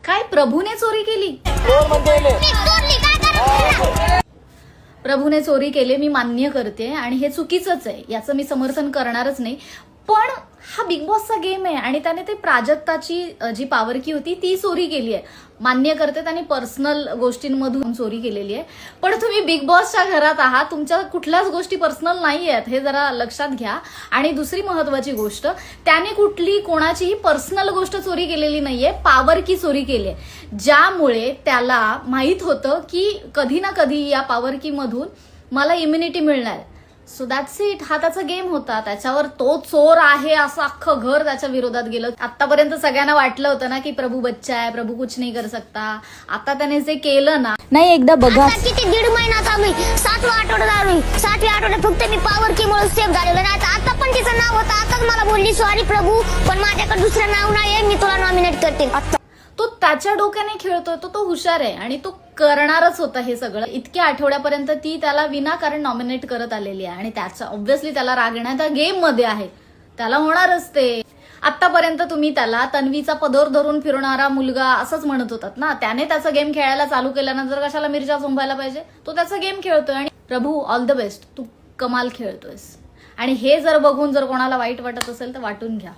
काय प्रभूने चोरी केली? प्रभूने चोरी केली मी मान्य करते आणि हे चुकीचंच आहे, याचं मी समर्थन करणारच नाही. पण हा बिग बॉसचा गेम आहे आणि त्याने ते प्राजक्ताची जी पॉवर की होती ती चोरी केली आहे. मान्य करते त्याने पर्सनल गोष्टींमधून चोरी केलेली आहे. पण तुम्ही बिग बॉसच्या घरात आहात, तुमच्या कुठल्याच गोष्टी पर्सनल नाही आहेत हे जरा लक्षात घ्या. आणि दुसरी महत्वाची गोष्ट, त्याने कुठली कोणाचीही पर्सनल गोष्ट चोरी केलेली नाहीये, पॉवर की चोरी केली आहे. ज्यामुळे त्याला माहित होतं की कधी ना कधी या पॉवर की मधून मला इम्युनिटी मिळणार. So that's it. हा त्याचा गेम होता. त्याच्यावर तो चोर आहे असं अख्खं घर त्याच्या विरोधात गेलं. आतापर्यंत सगळ्यांना वाटलं होतं ना की प्रभू बच्चा आहे, प्रभू कुछ नाही कर सकता. आता त्याने जे केलं ना, नाही एकदा बघा किती 1.5 महिना चालू आहे, 7वा आठवडा चालू आहे. 7व्या आठवड्यात फक्त मी पॉवर की मुळे सेव्ह झालेलं नाही. आता पण तिचं नाव होतं. आताच मला बोलली सॉरी प्रभू, पण माझ्याकडे दुसरं नाव नाहीये, मी तुला नॉमिनेट करते. तो त्याच्या डोक्याने खेळतोय, तो हुशार आहे आणि तो करणारच होता हे सगळं. इतक्या आठवड्यापर्यंत ती त्याला विनाकारण नॉमिनेट करत आलेली आहे आणि त्याचा ऑब्व्हियसली त्याला राग येण्याचा गेम मध्ये आहे, त्याला होणारच ते. आतापर्यंत तुम्ही त्याला तन्वीचा पदर धरून फिरणारा मुलगा असंच म्हणत होतात ना. त्याने त्याचा गेम खेळायला चालू केल्यानंतर कशाला मिरच्या झोंबायला पाहिजे. तो त्याचा गेम खेळतोय आणि प्रभू ऑल द बेस्ट, तू कमाल खेळतोयस. आणि हे जर बघून जर कोणाला वाईट वाटत असेल तर वाटून घ्या.